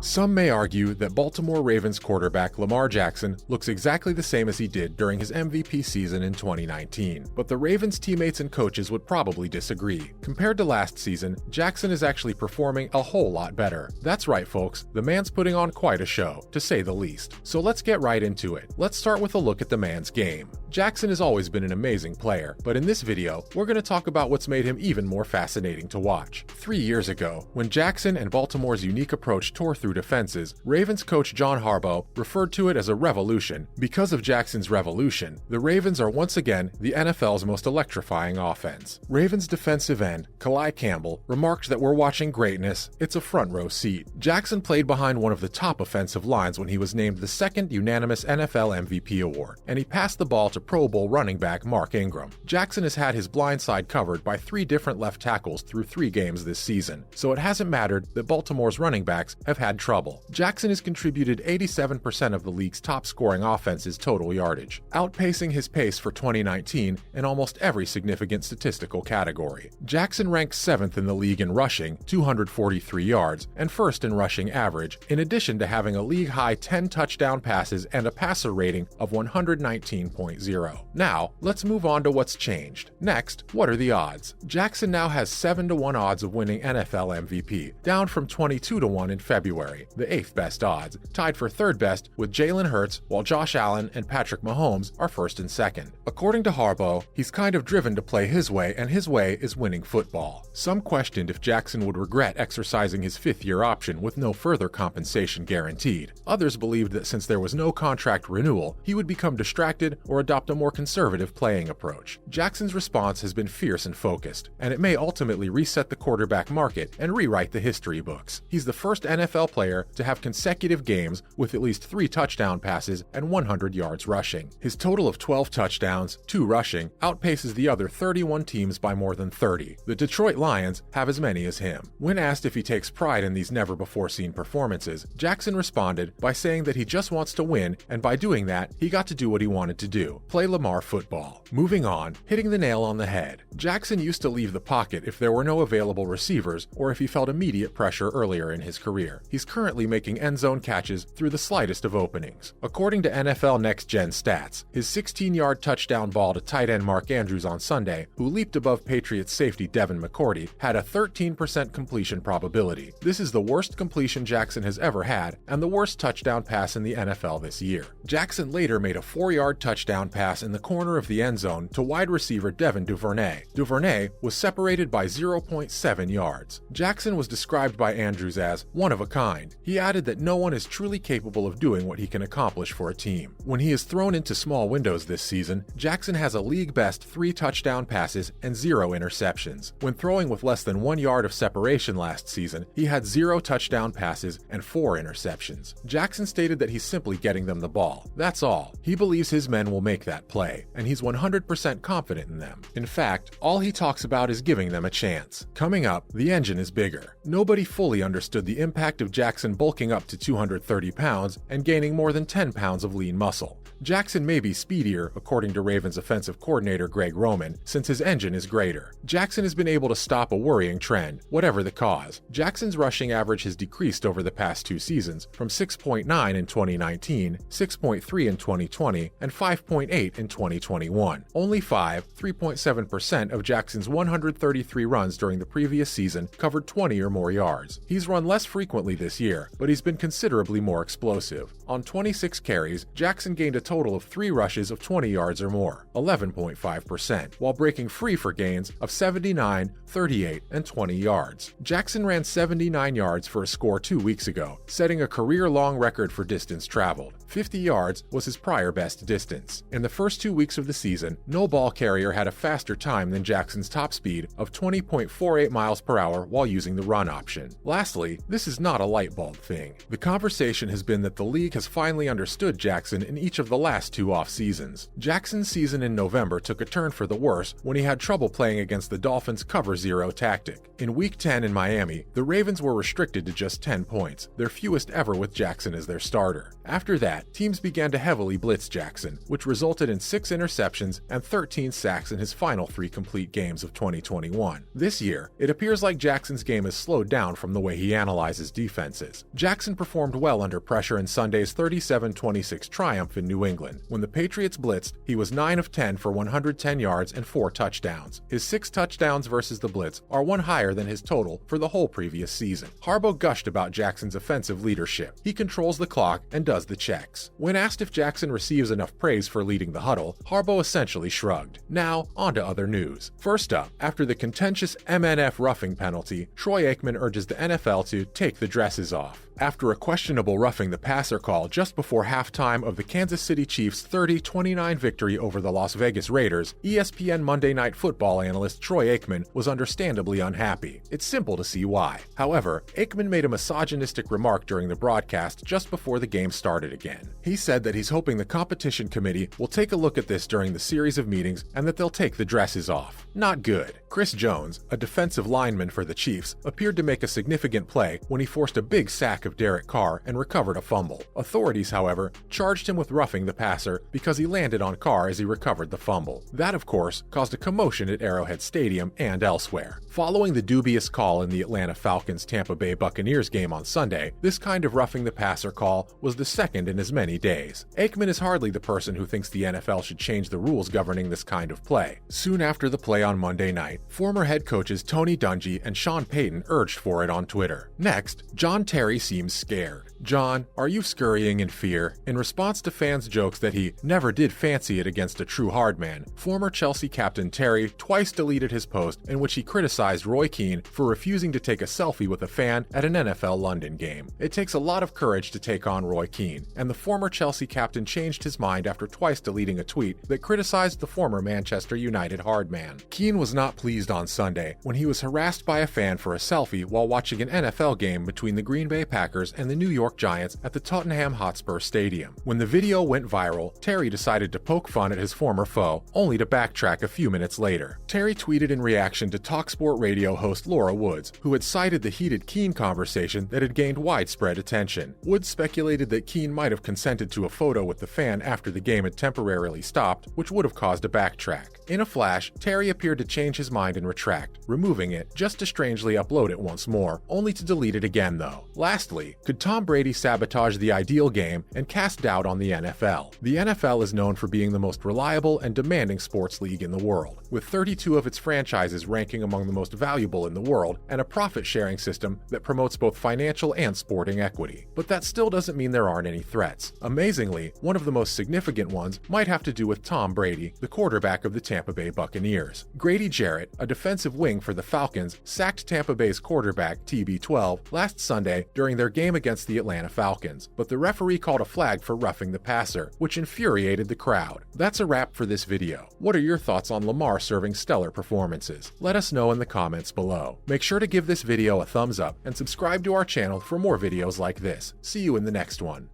Some may argue that Baltimore Ravens quarterback Lamar Jackson looks exactly the same as he did during his MVP season in 2019, but the Ravens teammates and coaches would probably disagree. Compared to last season, Jackson is actually performing a whole lot better. That's right, folks, the man's putting on quite a show, to say the least. So let's get right into it. Let's start with a look at the man's game. Jackson has always been an amazing player, but in this video, we're going to talk about what's made him even more fascinating to watch. 3 years ago, when Jackson and Baltimore's unique approach tore through defenses, Ravens coach John Harbaugh referred to it as a revolution. Because of Jackson's revolution, the Ravens are once again the NFL's most electrifying offense. Ravens defensive end Calais Campbell remarked that we're watching greatness, it's a front row seat. Jackson played behind one of the top offensive lines when he was named the second unanimous NFL MVP award, and he passed the ball to Pro Bowl running back Mark Ingram. Jackson has had his blind side covered by 3 different left tackles through 3 games this season, so it hasn't mattered that Baltimore's running backs have had trouble. Jackson has contributed 87% of the league's top-scoring offense's total yardage, outpacing his pace for 2019 in almost every significant statistical category. Jackson ranks 7th in the league in rushing, 243 yards, and 1st in rushing average, in addition to having a league-high 10 touchdown passes and a passer rating of 119.0. Now, let's move on to what's changed. Next, what are the odds? Jackson now has 7-to-1 odds of winning NFL MVP, down from 22-to-1 in February, the 8th best odds, tied for 3rd best with Jalen Hurts, while Josh Allen and Patrick Mahomes are 1st and 2nd. According to Harbaugh, he's kind of driven to play his way, and his way is winning football. Some questioned if Jackson would regret exercising his 5th-year option with no further compensation guaranteed. Others believed that since there was no contract renewal, he would become distracted or adopt a more conservative playing approach. Jackson's response has been fierce and focused, and it may ultimately reset the quarterback market and rewrite the history books. He's the first NFL player to have consecutive games with at least 3 touchdown passes and 100 yards rushing. His total of 12 touchdowns, 2 rushing, outpaces the other 31 teams by more than 30. The Detroit Lions have as many as him. When asked if he takes pride in these never-before-seen performances, Jackson responded by saying that he just wants to win, and by doing that, he got to do what he wanted to do, play Lamar football. Moving on, hitting the nail on the head. Jackson used to leave the pocket if there were no available receivers or if he felt immediate pressure earlier in his career. He's currently making end-zone catches through the slightest of openings. According to NFL Next Gen stats, his 16-yard touchdown ball to tight end Mark Andrews on Sunday, who leaped above Patriots safety Devin McCourty, had a 13% completion probability. This is the worst completion Jackson has ever had and the worst touchdown pass in the NFL this year. Jackson later made a 4-yard touchdown pass in the corner of the end zone to wide receiver Devin Duvernay. Duvernay was separated by 0.7 yards. Jackson was described by Andrews as one of a kind. He added that no one is truly capable of doing what he can accomplish for a team. When he is thrown into small windows this season, Jackson has a league-best 3 touchdown passes and 0 interceptions. When throwing with less than 1 yard of separation last season, he had 0 touchdown passes and 4 interceptions. Jackson stated that he's simply getting them the ball. That's all. He believes his men will make that play, and he's 100% confident in them. In fact, all he talks about is giving them a chance. Coming up, the engine is bigger. Nobody fully understood the impact of Jackson bulking up to 230 pounds and gaining more than 10 pounds of lean muscle. Jackson may be speedier, according to Ravens offensive coordinator Greg Roman, since his engine is greater. Jackson has been able to stop a worrying trend, whatever the cause. Jackson's rushing average has decreased over the past 2 seasons, from 6.9 in 2019, 6.3 in 2020, and 5.8 in 2021. Only 3.7% of Jackson's 133 runs during the previous season covered 20 or more yards. He's run less frequently this year, but he's been considerably more explosive. On 26 carries, Jackson gained a total of 3 rushes of 20 yards or more, 11.5%, while breaking free for gains of 79, 38, and 20 yards. Jackson ran 79 yards for a score 2 weeks ago, setting a career-long record for distance traveled. 50 yards was his prior best distance. In the first 2 weeks of the season, no ball carrier had a faster time than Jackson's top speed of 20.48 miles per hour while using the run option. Lastly, this is not a light bulb thing. The conversation has been that the league has finally understood Jackson in each of the last 2 off seasons. Jackson's season in November took a turn for the worse when he had trouble playing against the Dolphins' cover 0 tactic. In Week 10 in Miami, the Ravens were restricted to just 10 points, their fewest ever with Jackson as their starter. After that, teams began to heavily blitz Jackson, which resulted resulted in 6 interceptions and 13 sacks in his final 3 complete games of 2021. This year, it appears like Jackson's game has slowed down from the way he analyzes defenses. Jackson performed well under pressure in Sunday's 37-26 triumph in New England. When the Patriots blitzed, he was 9 of 10 for 110 yards and 4 touchdowns. His 6 touchdowns versus the blitz are one higher than his total for the whole previous season. Harbaugh gushed about Jackson's offensive leadership. He controls the clock and does the checks. When asked if Jackson receives enough praise for leading the huddle, Harbaugh essentially shrugged. Now, on to other news. First up, after the contentious MNF roughing penalty, Troy Aikman urges the NFL to take the dresses off. After a questionable roughing the passer call just before halftime of the Kansas City Chiefs' 30-29 victory over the Las Vegas Raiders, ESPN Monday Night Football analyst Troy Aikman was understandably unhappy. It's simple to see why. However, Aikman made a misogynistic remark during the broadcast just before the game started again. He said that he's hoping the competition committee will take a look at this during the series of meetings and that they'll take the dresses off. Not good. Chris Jones, a defensive lineman for the Chiefs, appeared to make a significant play when he forced a big sack of Derek Carr and recovered a fumble. Authorities, however, charged him with roughing the passer because he landed on Carr as he recovered the fumble. That, of course, caused a commotion at Arrowhead Stadium and elsewhere. Following the dubious call in the Atlanta Falcons-Tampa Bay Buccaneers game on Sunday, this kind of roughing the passer call was the second in as many days. Aikman is hardly the person who thinks the NFL should change the rules governing this kind of play. Soon after the play on Monday night, former head coaches Tony Dungy and Sean Payton urged for it on Twitter. Next, John Terry seems scared. John, are you scurrying in fear? In response to fans' jokes that he never did fancy it against a true hard man, former Chelsea captain Terry twice deleted his post in which he criticized Roy Keane for refusing to take a selfie with a fan at an NFL London game. It takes a lot of courage to take on Roy Keane, and the former Chelsea captain changed his mind after twice deleting a tweet that criticized the former Manchester United hard man. Keane was not pleased on Sunday when he was harassed by a fan for a selfie while watching an NFL game between the Green Bay Packers and the New York Giants at the Tottenham Hotspur Stadium. When the video went viral, Terry decided to poke fun at his former foe, only to backtrack a few minutes later. Terry tweeted in reaction to TalkSport Radio host Laura Woods, who had cited the heated Keane conversation that had gained widespread attention. Woods speculated that Keane might have consented to a photo with the fan after the game had temporarily stopped, which would have caused a backtrack. In a flash, Terry appeared to change his mind and retract, removing it just to strangely upload it once more, only to delete it again though. Lastly, could Tom Brady sabotage the ideal game and cast doubt on the NFL? The NFL is known for being the most reliable and demanding sports league in the world, with 32 of its franchises ranking among the most valuable in the world and a profit-sharing system that promotes both financial and sporting equity. But that still doesn't mean there aren't any threats. Amazingly, one of the most significant ones might have to do with Tom Brady, the quarterback of the Tampa Bay Buccaneers. Grady Jarrett, a defensive wing for the Falcons, sacked Tampa Bay's quarterback TB12 last Sunday during their game against the Atlanta Falcons, but the referee called a flag for roughing the passer, which infuriated the crowd. That's a wrap for this video. What are your thoughts on Lamar serving stellar performances? Let us know in the comments below. Make sure to give this video a thumbs up and subscribe to our channel for more videos like this. See you in the next one.